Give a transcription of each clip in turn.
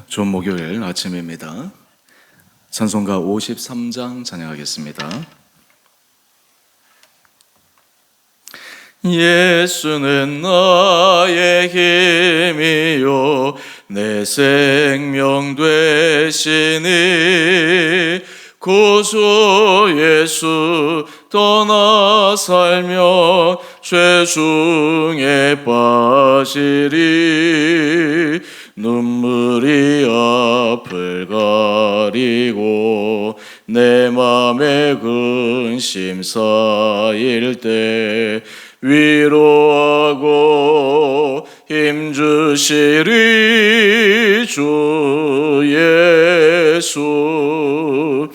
좋은 목요일 아침입니다. 찬송가 53장 찬양하겠습니다. 예수는 나의 힘이요 내 생명 되시니 구주 예수 떠나 살며 죄 중에 빠지리 눈물이 앞을 가리고 내 맘에 근심 쌓일 때 위로하고 힘주시리 주 예수.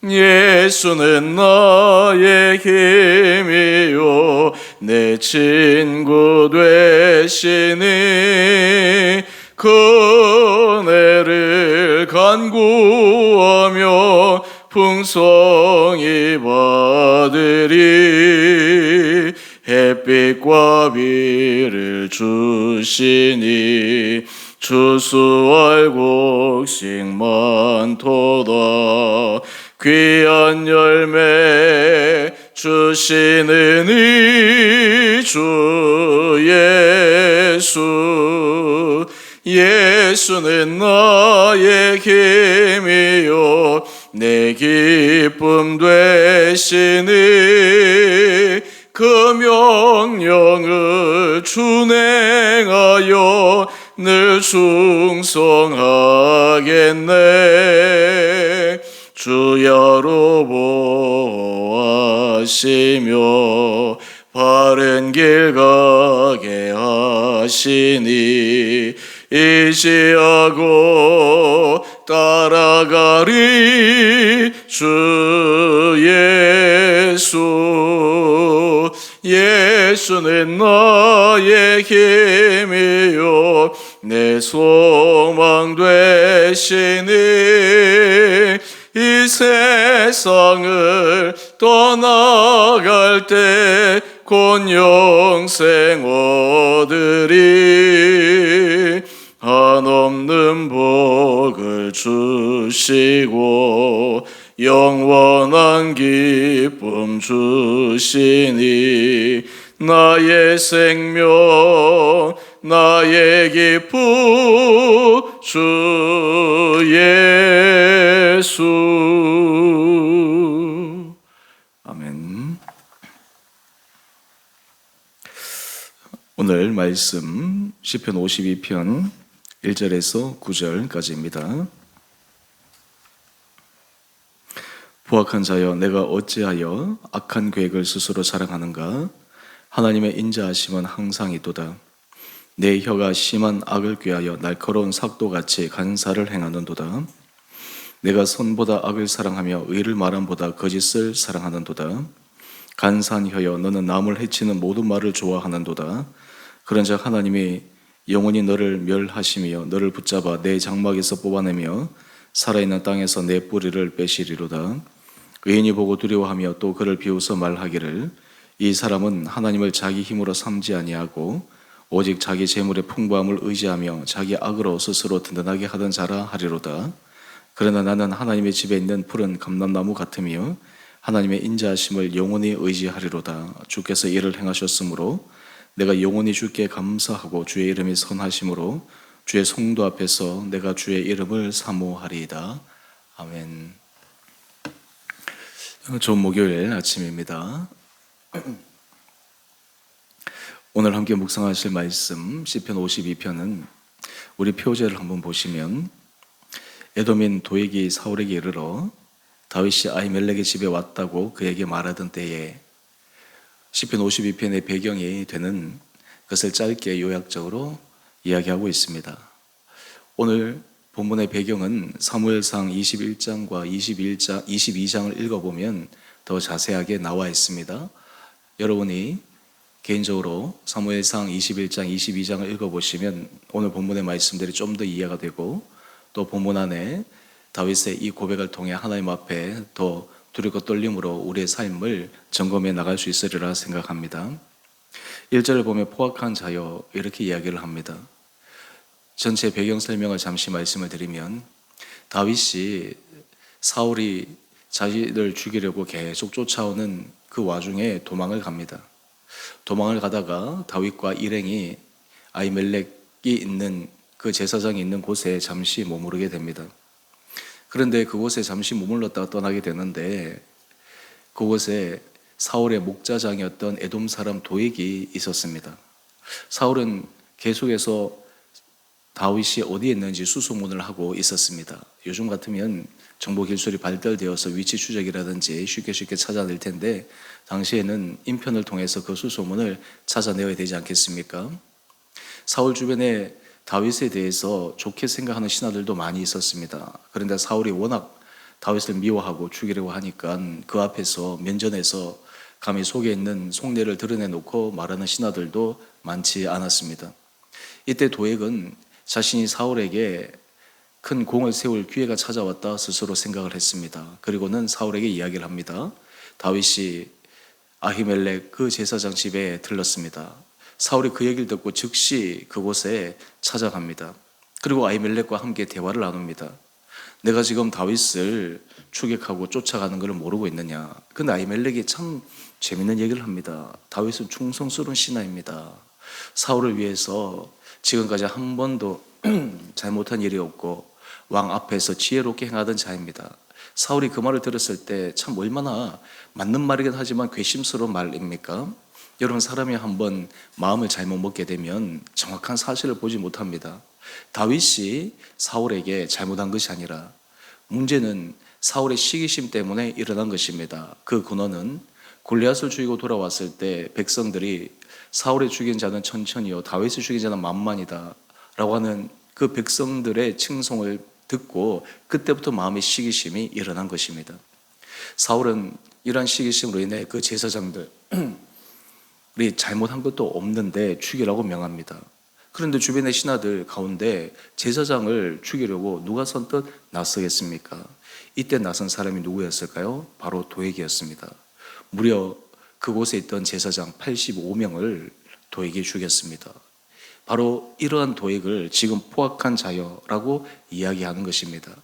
예수는 나의 힘이요 내 친구 되시니 그네를 간구하며 풍성히 받으리. 햇빛과 비를 주시니 추수할 곡식 많도다. 귀한 열매 주시는 이 주 예수. 예수는 나의 힘이요 내 기쁨 되시니 그 명령을 준행하여 늘 충성하겠네. 주야로 보호하시며 바른 길 가게 하시니 의지하고 따라가리 주 예수. 예수는 나의 힘이요 내 소망 되시니 이 세상을 떠나갈 때 곧 영생 얻으리. 한없는 복을 주시고 영원한 기쁨 주시니 나의 생명 나의 기쁨 주 예수. 아멘. 오늘 말씀 시편 52편 1절에서 9절까지입니다. 포악한 자여 내가 어찌하여 악한 계획을 스스로 자랑하는가. 하나님의 인자하심은 항상 있도다. 내 혀가 심한 악을 꾀하여 날카로운 삭도같이 간사를 행하는도다. 내가 선보다 악을 사랑하며 의를 말함보다 거짓을 사랑하는도다. 간사한 혀여 너는 남을 해치는 모든 말을 좋아하는도다. 그런즉 하나님이 영원히 너를 멸하시며 너를 붙잡아 내 장막에서 뽑아내며 살아있는 땅에서 내 뿌리를 빼시리로다. 의인이 보고 두려워하며 또 그를 비웃어 말하기를 이 사람은 하나님을 자기 힘으로 삼지 아니하고 오직 자기 재물의 풍부함을 의지하며 자기 악으로 스스로 든든하게 하던 자라 하리로다. 그러나 나는 하나님의 집에 있는 푸른 감람나무 같으며 하나님의 인자하심을 영원히 의지하리로다. 주께서 이를 행하셨으므로 내가 영원히 주께 감사하고 주의 이름이 선하심으로 주의 성도 앞에서 내가 주의 이름을 사모하리이다. 아멘. 좋은 목요일 아침입니다. 오늘 함께 묵상하실 말씀 시편 52편은 우리 표제를 한번 보시면 에돔인 도액이 사울에게 이르러 다윗이 아히멜렉의 집에 왔다고 그에게 말하던 때에 시편 52편의 배경이 되는 것을 짧게 요약적으로 이야기하고 있습니다. 오늘 본문의 배경은 사무엘상 21장과 22장을 읽어보면 더 자세하게 나와 있습니다. 여러분이 개인적으로 사무엘상 21장, 22장을 읽어보시면 오늘 본문의 말씀들이 좀 더 이해가 되고 또 본문 안에 다윗의 이 고백을 통해 하나님 앞에 더 두렵고 떨림으로 우리의 삶을 점검해 나갈 수 있으리라 생각합니다. 1절을 보면 포악한 자여 이렇게 이야기를 합니다. 전체 배경 설명을 잠시 말씀을 드리면 다윗이 사울이 자기를 죽이려고 계속 쫓아오는 그 와중에 도망을 갑니다. 도망을 가다가 다윗과 일행이 아히멜렉이 있는 그 제사장이 있는 곳에 잠시 머무르게 됩니다. 그런데 그곳에 잠시 머물렀다가 떠나게 되는데 그곳에 사울의 목자장이었던 에돔 사람 도액이 있었습니다. 사울은 계속해서 다윗이 어디에 있는지 수소문을 하고 있었습니다. 요즘 같으면 정보 기술이 발달되어서 위치 추적이라든지 쉽게 찾아낼 텐데 당시에는 인편을 통해서 그 수소문을 찾아내야 되지 않겠습니까? 사울 주변에 다윗에 대해서 좋게 생각하는 신하들도 많이 있었습니다. 그런데 사울이 워낙 다윗을 미워하고 죽이려고 하니까 그 앞에서 면전에서 감히 속에 있는 속내를 드러내놓고 말하는 신하들도 많지 않았습니다. 이때 도액은 자신이 사울에게 큰 공을 세울 기회가 찾아왔다 스스로 생각을 했습니다. 그리고는 사울에게 이야기를 합니다. 다윗이 아히멜렉 그 제사장 집에 들렀습니다. 사울이 그 얘기를 듣고 즉시 그곳에 찾아갑니다. 그리고 아히멜렉과 함께 대화를 나눕니다. 내가 지금 다윗을 추격하고 쫓아가는 것을 모르고 있느냐. 근데 아히멜렉이 참 재밌는 얘기를 합니다. 다윗은 충성스러운 신하입니다. 사울을 위해서 지금까지 한 번도 잘못한 일이 없고 왕 앞에서 지혜롭게 행하던 자입니다. 사울이 그 말을 들었을 때 참 얼마나 맞는 말이긴 하지만 괘씸스러운 말입니까? 여러분, 사람이 한번 마음을 잘못 먹게 되면 정확한 사실을 보지 못합니다. 다윗이 사울에게 잘못한 것이 아니라 문제는 사울의 시기심 때문에 일어난 것입니다. 그 근원은 골리앗을 죽이고 돌아왔을 때 백성들이 사울의 죽인 자는 천천히요 다윗을 죽인 자는 만만이다 라고 하는 그 백성들의 칭송을 듣고 그때부터 마음의 시기심이 일어난 것입니다. 사울은 이러한 시기심으로 인해 그 제사장들이 잘못한 것도 없는데 죽이라고 명합니다. 그런데 주변의 신하들 가운데 제사장을 죽이려고 누가 선뜻 나서겠습니까? 이때 나선 사람이 누구였을까요? 바로 도액이었습니다. 무려 그곳에 있던 제사장 85명을 도액이 죽였습니다. 바로 이러한 도액을 지금 포악한 자여라고 이야기하는 것입니다.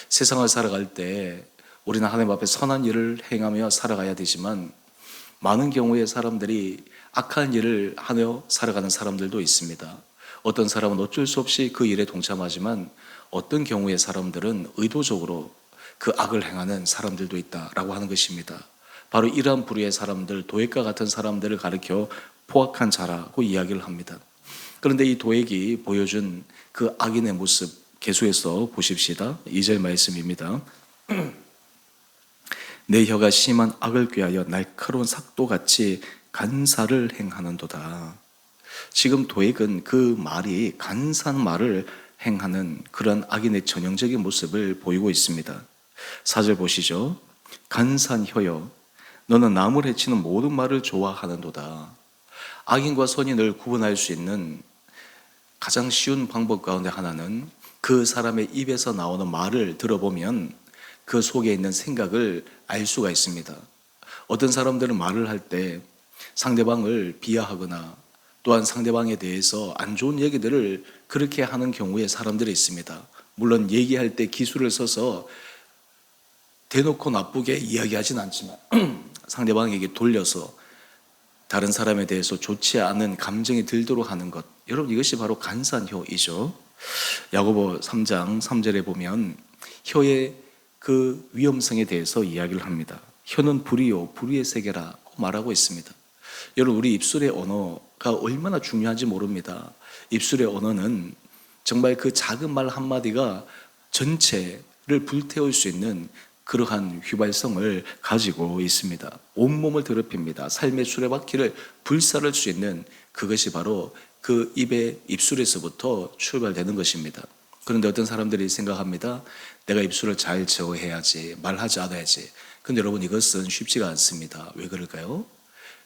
세상을 살아갈 때 우리는 하나님 앞에 선한 일을 행하며 살아가야 되지만 많은 경우에 사람들이 악한 일을 하며 살아가는 사람들도 있습니다. 어떤 사람은 어쩔 수 없이 그 일에 동참하지만 어떤 경우에 사람들은 의도적으로 그 악을 행하는 사람들도 있다라고 하는 것입니다. 바로 이러한 부류의 사람들, 도액과 같은 사람들을 가리켜 포악한 자라고 이야기를 합니다. 그런데 이 도액이 보여준 그 악인의 모습 계속해서 보십시다. 2절 말씀입니다. 내 혀가 심한 악을 꾀하여 날카로운 삭도같이 간사를 행하는도다. 지금 도액은 그 말이 간사한 말을 행하는 그런 악인의 전형적인 모습을 보이고 있습니다. 4절 보시죠. 간사한 혀여 너는 남을 해치는 모든 말을 좋아하는도다. 악인과 선인을 구분할 수 있는 가장 쉬운 방법 가운데 하나는 그 사람의 입에서 나오는 말을 들어보면 그 속에 있는 생각을 알 수가 있습니다. 어떤 사람들은 말을 할 때 상대방을 비하하거나 또한 상대방에 대해서 안 좋은 얘기들을 그렇게 하는 경우에 사람들이 있습니다. 물론 얘기할 때 기술을 써서 대놓고 나쁘게 이야기하진 않지만 상대방에게 돌려서 다른 사람에 대해서 좋지 않은 감정이 들도록 하는 것, 여러분 이것이 바로 간사한 혀이죠. 야고보 3장 3절에 보면 혀의 그 위험성에 대해서 이야기를 합니다. 혀는 불이요 불의의 세계라고 말하고 있습니다. 여러분, 우리 입술의 언어가 얼마나 중요한지 모릅니다. 입술의 언어는 정말 그 작은 말 한마디가 전체를 불태울 수 있는 그러한 휘발성을 가지고 있습니다. 온몸을 더럽힙니다. 삶의 수레바퀴를 불살할 수 있는 그것이 바로 그 입의 입술에서부터 출발되는 것입니다. 그런데 어떤 사람들이 생각합니다. 내가 입술을 잘 제어해야지, 말하지 않아야지. 그런데 여러분, 이것은 쉽지가 않습니다. 왜 그럴까요?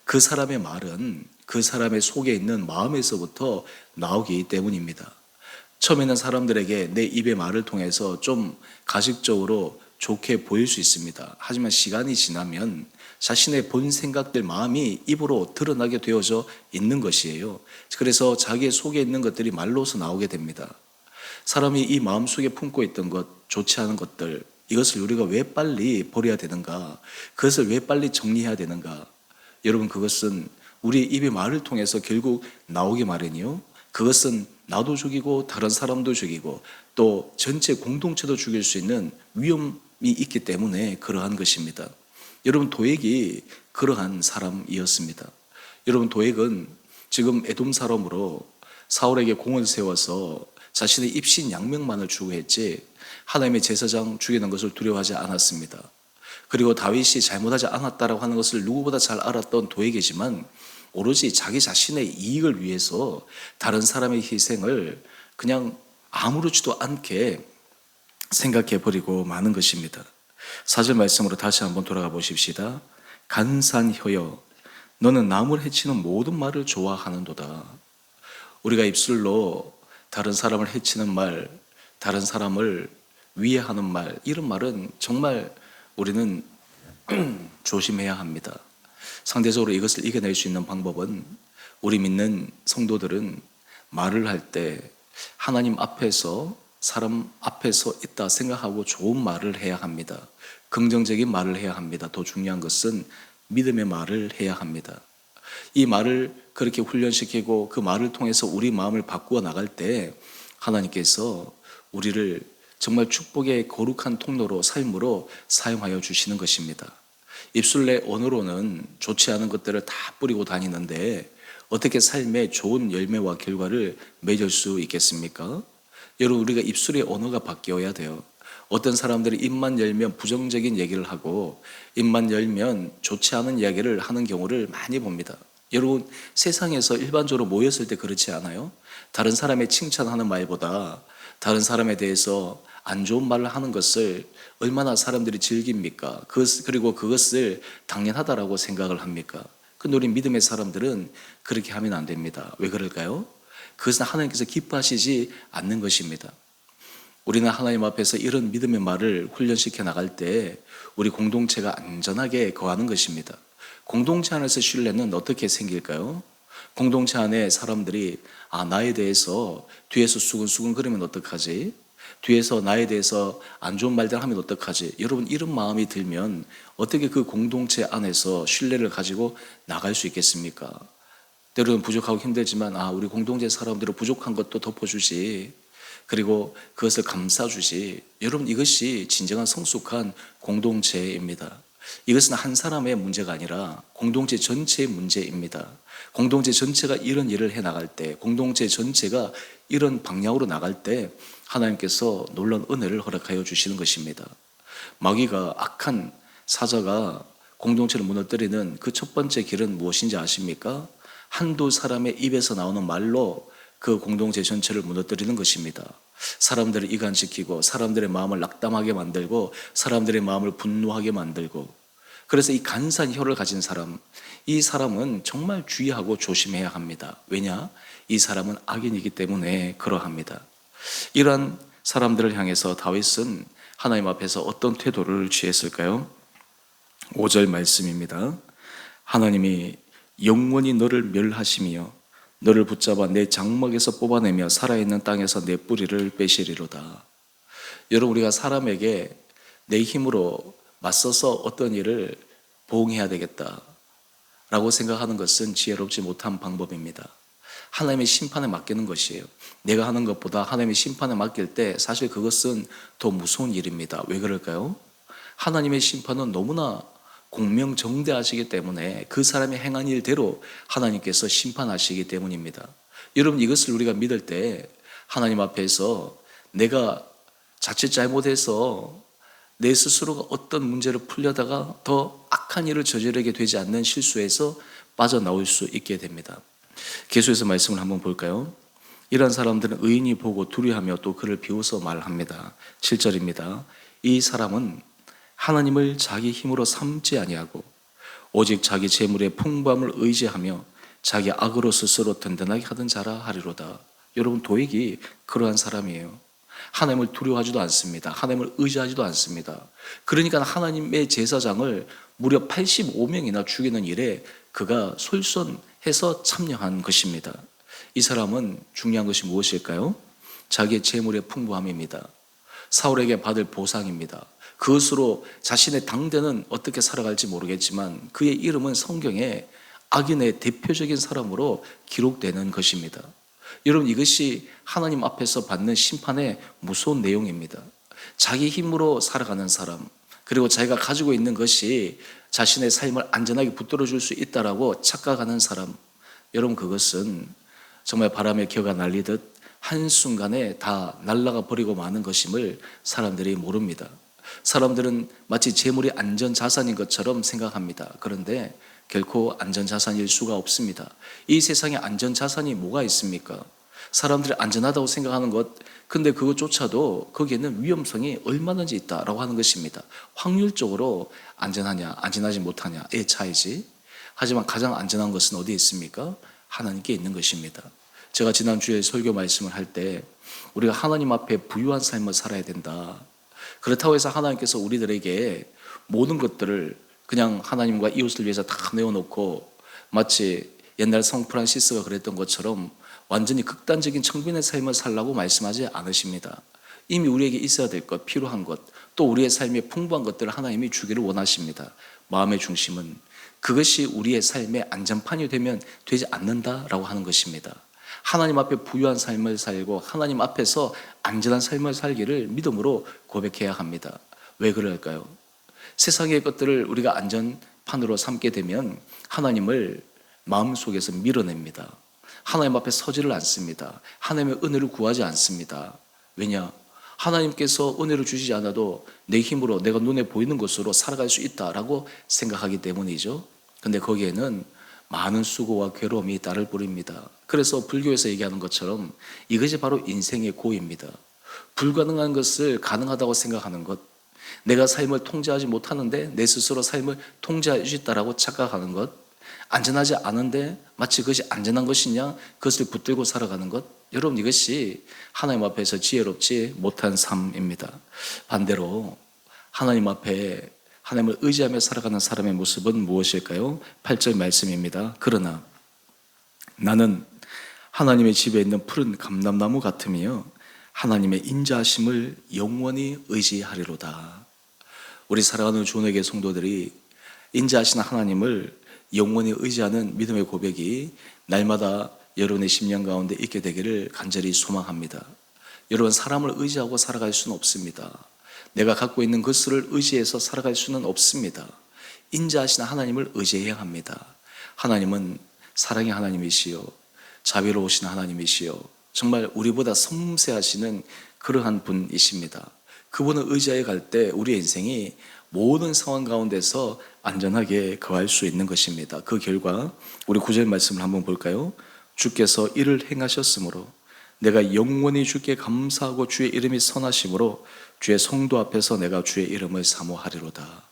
그 사람의 말은 그 사람의 속에 있는 마음에서부터 나오기 때문입니다. 처음에는 사람들에게 내 입의 말을 통해서 좀 가식적으로 좋게 보일 수 있습니다. 하지만 시간이 지나면 자신의 본 생각들, 마음이 입으로 드러나게 되어져 있는 것이에요. 그래서 자기의 속에 있는 것들이 말로서 나오게 됩니다. 사람이 이 마음속에 품고 있던 것, 좋지 않은 것들, 이것을 우리가 왜 빨리 버려야 되는가? 그것을 왜 빨리 정리해야 되는가? 여러분, 그것은 우리의 입의 말을 통해서 결국 나오기 마련이요. 그것은 나도 죽이고 다른 사람도 죽이고 또 전체 공동체도 죽일 수 있는 위험이 있기 때문에 그러한 것입니다. 여러분, 도액이 그러한 사람이었습니다. 여러분, 도액은 지금 에돔 사람으로 사울에게 공을 세워서 자신의 입신 양명만을 추구했지 하나님의 제사장 죽이는 것을 두려워하지 않았습니다. 그리고 다윗이 잘못하지 않았다라고 하는 것을 누구보다 잘 알았던 도액이지만 오로지 자기 자신의 이익을 위해서 다른 사람의 희생을 그냥 아무렇지도 않게 생각해 버리고 마는 것입니다. 4절 말씀으로 다시 한번 돌아가 보십시다. 간산 혀여 너는 남을 해치는 모든 말을 좋아하는도다. 우리가 입술로 다른 사람을 해치는 말, 다른 사람을 위해하는 말, 이런 말은 정말 우리는 조심해야 합니다. 상대적으로 이것을 이겨낼 수 있는 방법은 우리 믿는 성도들은 말을 할 때 하나님 앞에서 사람 앞에서 있다 생각하고 좋은 말을 해야 합니다. 긍정적인 말을 해야 합니다. 더 중요한 것은 믿음의 말을 해야 합니다. 이 말을 그렇게 훈련시키고 그 말을 통해서 우리 마음을 바꾸어 나갈 때 하나님께서 우리를 정말 축복의 거룩한 통로로 삶으로 사용하여 주시는 것입니다. 입술 내 언어로는 좋지 않은 것들을 다 뿌리고 다니는데 어떻게 삶에 좋은 열매와 결과를 맺을 수 있겠습니까? 여러분, 우리가 입술의 언어가 바뀌어야 돼요. 어떤 사람들이 입만 열면 부정적인 얘기를 하고 입만 열면 좋지 않은 이야기를 하는 경우를 많이 봅니다. 여러분, 세상에서 일반적으로 모였을 때 그렇지 않아요? 다른 사람의 칭찬하는 말보다 다른 사람에 대해서 안 좋은 말을 하는 것을 얼마나 사람들이 즐깁니까? 그리고 그것을 당연하다라고 생각을 합니까? 근데 우리 믿음의 사람들은 그렇게 하면 안 됩니다. 왜 그럴까요? 그것은 하나님께서 기뻐하시지 않는 것입니다. 우리는 하나님 앞에서 이런 믿음의 말을 훈련시켜 나갈 때 우리 공동체가 안전하게 거하는 것입니다. 공동체 안에서 신뢰는 어떻게 생길까요? 공동체 안에 사람들이 나에 대해서 뒤에서 수근수근 거리면 어떡하지? 뒤에서 나에 대해서 안 좋은 말들 하면 어떡하지? 여러분, 이런 마음이 들면 어떻게 그 공동체 안에서 신뢰를 가지고 나갈 수 있겠습니까? 때로는 부족하고 힘들지만 우리 공동체 사람들은 부족한 것도 덮어주지, 그리고 그것을 감싸주지. 여러분, 이것이 진정한 성숙한 공동체입니다. 이것은 한 사람의 문제가 아니라 공동체 전체의 문제입니다. 공동체 전체가 이런 일을 해나갈 때, 공동체 전체가 이런 방향으로 나갈 때 하나님께서 놀라운 은혜를 허락하여 주시는 것입니다. 마귀가, 악한 사자가 공동체를 무너뜨리는 그 첫 번째 길은 무엇인지 아십니까? 한두 사람의 입에서 나오는 말로 그 공동체 전체를 무너뜨리는 것입니다. 사람들을 이간시키고 사람들의 마음을 낙담하게 만들고 사람들의 마음을 분노하게 만들고, 그래서 이 간사한 혀를 가진 사람, 이 사람은 정말 주의하고 조심해야 합니다. 왜냐? 이 사람은 악인이기 때문에 그러합니다. 이러한 사람들을 향해서 다윗은 하나님 앞에서 어떤 태도를 취했을까요? 5절 말씀입니다. 하나님이 영원히 너를 멸하시며 너를 붙잡아 내 장막에서 뽑아내며 살아있는 땅에서 내 뿌리를 빼시리로다. 여러분, 우리가 사람에게 내 힘으로 맞서서 어떤 일을 보응해야 되겠다라고 생각하는 것은 지혜롭지 못한 방법입니다. 하나님의 심판에 맡기는 것이에요. 내가 하는 것보다 하나님의 심판에 맡길 때 사실 그것은 더 무서운 일입니다. 왜 그럴까요? 하나님의 심판은 너무나 공명정대하시기 때문에 그 사람이 행한 일대로 하나님께서 심판하시기 때문입니다. 여러분, 이것을 우리가 믿을 때 하나님 앞에서 내가 자칫 잘못해서 내 스스로가 어떤 문제를 풀려다가 더 악한 일을 저지르게 되지 않는 실수에서 빠져나올 수 있게 됩니다. 계속해서 말씀을 한번 볼까요? 이런 사람들은 의인이 보고 두려워하며 또 그를 비웃어 말합니다. 7절입니다. 이 사람은 하나님을 자기 힘으로 삼지 아니하고 오직 자기 재물의 풍부함을 의지하며 자기 악으로 스스로 든든하게 하던 자라 하리로다. 여러분, 도액이 그러한 사람이에요. 하나님을 두려워하지도 않습니다. 하나님을 의지하지도 않습니다. 그러니까 하나님의 제사장을 무려 85명이나 죽이는 일에 그가 솔선해서 참여한 것입니다. 이 사람은 중요한 것이 무엇일까요? 자기의 재물의 풍부함입니다. 사울에게 받을 보상입니다. 그것으로 자신의 당대는 어떻게 살아갈지 모르겠지만 그의 이름은 성경에 악인의 대표적인 사람으로 기록되는 것입니다. 여러분, 이것이 하나님 앞에서 받는 심판의 무서운 내용입니다. 자기 힘으로 살아가는 사람, 그리고 자기가 가지고 있는 것이 자신의 삶을 안전하게 붙들어 줄 수 있다라고 착각하는 사람, 여러분, 그것은 정말 바람에 겨가 날리듯 한순간에 다 날아가 버리고 마는 것임을 사람들이 모릅니다. 사람들은 마치 재물이 안전자산인 것처럼 생각합니다. 그런데 결코 안전자산일 수가 없습니다. 이 세상에 안전자산이 뭐가 있습니까? 사람들이 안전하다고 생각하는 것, 근데 그것조차도 거기에는 위험성이 얼마든지 있다라고 하는 것입니다. 확률적으로 안전하냐 안전하지 못하냐의 차이지. 하지만 가장 안전한 것은 어디에 있습니까? 하나님께 있는 것입니다. 제가 지난주에 설교 말씀을 할 때 우리가 하나님 앞에 부유한 삶을 살아야 된다. 그렇다고 해서 하나님께서 우리들에게 모든 것들을 그냥 하나님과 이웃을 위해서 다 내어놓고 마치 옛날 성 프란시스가 그랬던 것처럼 완전히 극단적인 청빈의 삶을 살라고 말씀하지 않으십니다. 이미 우리에게 있어야 될 것, 필요한 것, 또 우리의 삶에 풍부한 것들을 하나님이 주기를 원하십니다. 마음의 중심은 그것이 우리의 삶의 안전판이 되면 되지 않는다라고 하는 것입니다. 하나님 앞에 부유한 삶을 살고 하나님 앞에서 안전한 삶을 살기를 믿음으로 고백해야 합니다. 왜 그럴까요? 세상의 것들을 우리가 안전판으로 삼게 되면 하나님을 마음속에서 밀어냅니다. 하나님 앞에 서지를 않습니다. 하나님의 은혜를 구하지 않습니다. 왜냐? 하나님께서 은혜를 주시지 않아도 내 힘으로 내가 눈에 보이는 것으로 살아갈 수 있다라고 생각하기 때문이죠. 근데 거기에는 많은 수고와 괴로움이 따를 뿐입니다. 그래서 불교에서 얘기하는 것처럼 이것이 바로 인생의 고입니다. 불가능한 것을 가능하다고 생각하는 것, 내가 삶을 통제하지 못하는데 내 스스로 삶을 통제할 수 있다라고 착각하는 것, 안전하지 않은데 마치 그것이 안전한 것이냐 그것을 붙들고 살아가는 것, 여러분, 이것이 하나님 앞에서 지혜롭지 못한 삶입니다. 반대로 하나님 앞에 하나님을 의지하며 살아가는 사람의 모습은 무엇일까요? 8절 말씀입니다. 그러나 나는 하나님의 집에 있는 푸른 감람나무 같으며 하나님의 인자하심을 영원히 의지하리로다. 우리 사랑하는 주님의 성도들이 인자하신 하나님을 영원히 의지하는 믿음의 고백이 날마다 여러분의 심령 가운데 있게 되기를 간절히 소망합니다. 여러분, 사람을 의지하고 살아갈 수는 없습니다. 내가 갖고 있는 것을 의지해서 살아갈 수는 없습니다. 인자하신 하나님을 의지해야 합니다. 하나님은 사랑의 하나님이시요 자비로우신 하나님이시요 정말 우리보다 섬세하시는 그러한 분이십니다. 그분을 의지하여 갈 때 우리의 인생이 모든 상황 가운데서 안전하게 거할 수 있는 것입니다. 그 결과 우리 9절 말씀을 한번 볼까요? 주께서 이를 행하셨으므로 내가 영원히 주께 감사하고 주의 이름이 선하심으로 주의 성도 앞에서 내가 주의 이름을 사모하리로다.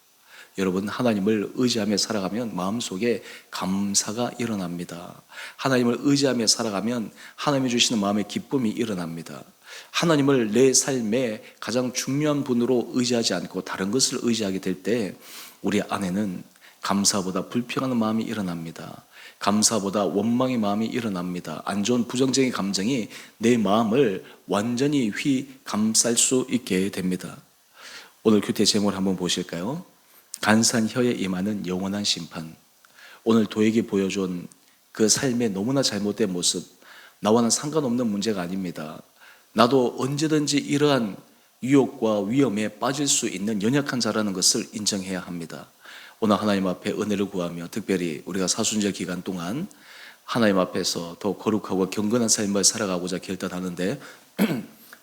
여러분, 하나님을 의지하며 살아가면 마음속에 감사가 일어납니다. 하나님을 의지하며 살아가면 하나님이 주시는 마음의 기쁨이 일어납니다. 하나님을 내 삶의 가장 중요한 분으로 의지하지 않고 다른 것을 의지하게 될 때 우리 안에는 감사보다 불평하는 마음이 일어납니다. 감사보다 원망의 마음이 일어납니다. 안 좋은 부정적인 감정이 내 마음을 완전히 감쌀 수 있게 됩니다. 오늘 교태 제목을 한번 보실까요? 간사한 혀에 임하는 영원한 심판. 오늘 도에게 보여준 그 삶의 너무나 잘못된 모습, 나와는 상관없는 문제가 아닙니다. 나도 언제든지 이러한 유혹과 위험에 빠질 수 있는 연약한 자라는 것을 인정해야 합니다. 오늘 하나님 앞에 은혜를 구하며 특별히 우리가 사순절 기간 동안 하나님 앞에서 더 거룩하고 경건한 삶을 살아가고자 결단하는데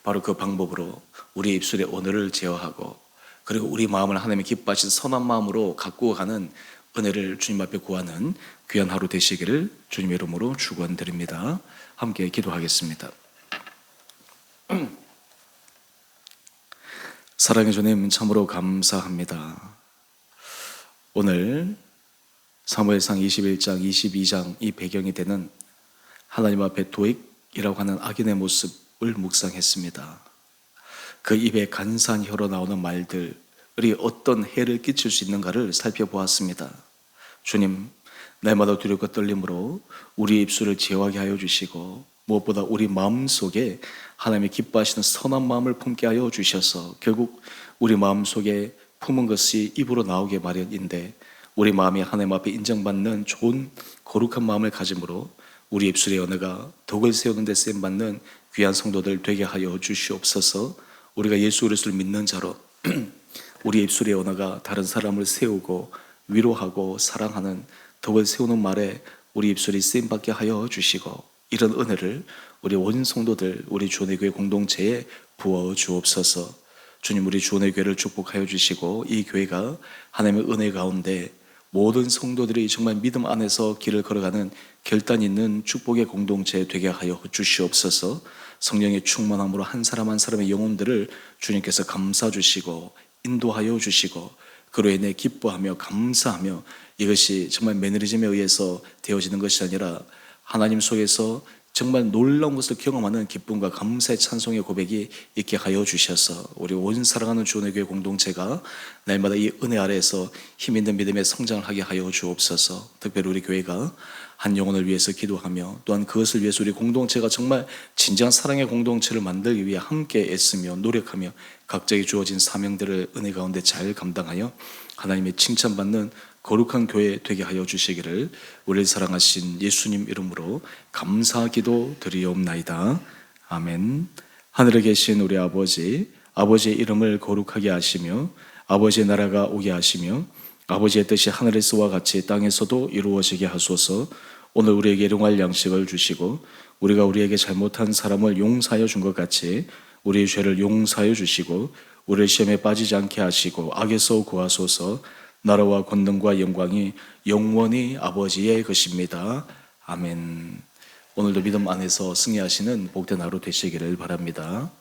바로 그 방법으로 우리 입술에 오늘을 제어하고 그리고 우리 마음을 하나님의 기뻐하신 선한 마음으로 가꾸어 가는 은혜를 주님 앞에 구하는 귀한 하루 되시기를 주님의 이름으로 축원드립니다. 함께 기도하겠습니다. 사랑의 주님, 참으로 감사합니다. 오늘 사무엘상 21장, 22장 이 배경이 되는 하나님 앞에 도액이라고 하는 악인의 모습을 묵상했습니다. 그 입에 간사한 혀로 나오는 말들이 어떤 해를 끼칠 수 있는가를 살펴보았습니다. 주님, 날마다 두렵고 떨림으로 우리 입술을 제어하게 하여 주시고 무엇보다 우리 마음속에 하나님이 기뻐하시는 선한 마음을 품게 하여 주셔서 결국 우리 마음속에 품은 것이 입으로 나오게 마련인데, 우리 마음이 하나님 앞에 인정받는 좋은 거룩한 마음을 가짐으로 우리 입술의 언어가 덕을 세우는 데 쓰임받는 귀한 성도들 되게 하여 주시옵소서. 우리가 예수 그리스도를 믿는 자로 우리 입술의 언어가 다른 사람을 세우고 위로하고 사랑하는 덕을 세우는 말에 우리 입술이 쓰임받게 하여 주시고, 이런 은혜를 우리 온 성도들, 우리 주원의 교회 공동체에 부어 주옵소서. 주님, 우리 주원의 교회를 축복하여 주시고 이 교회가 하나님의 은혜 가운데 모든 성도들이 정말 믿음 안에서 길을 걸어가는 결단 있는 축복의 공동체 되게 하여 주시옵소서. 성령의 충만함으로 한 사람 한 사람의 영혼들을 주님께서 감싸 주시고 인도하여 주시고, 그로 인해 기뻐하며 감사하며, 이것이 정말 매너리즘에 의해서 되어지는 것이 아니라 하나님 속에서 정말 놀라운 것을 경험하는 기쁨과 감사의 찬송의 고백이 있게 하여 주셔서 우리 온 사랑하는 주원의 교회 공동체가 날마다 이 은혜 아래에서 힘있는 믿음의 성장을 하게 하여 주옵소서. 특별히 우리 교회가 한 영혼을 위해서 기도하며 또한 그것을 위해서 우리 공동체가 정말 진정한 사랑의 공동체를 만들기 위해 함께 애쓰며 노력하며 각자에게 주어진 사명들을 은혜 가운데 잘 감당하여 하나님의 칭찬받는 거룩한 교회 되게 하여 주시기를 우리를 사랑하신 예수님 이름으로 감사기도 드리옵나이다. 아멘. 하늘에 계신 우리 아버지, 아버지의 이름을 거룩하게 하시며 아버지의 나라가 오게 하시며 아버지의 뜻이 하늘에서와 같이 땅에서도 이루어지게 하소서. 오늘 우리에게 일용할 양식을 주시고 우리가 우리에게 잘못한 사람을 용서하여 준 것 같이 우리의 죄를 용서하여 주시고 우리를 시험에 빠지지 않게 하시고 악에서 구하소서. 나라와 권능과 영광이 영원히 아버지의 것입니다. 아멘. 오늘도 믿음 안에서 승리하시는 복된 하루 되시기를 바랍니다.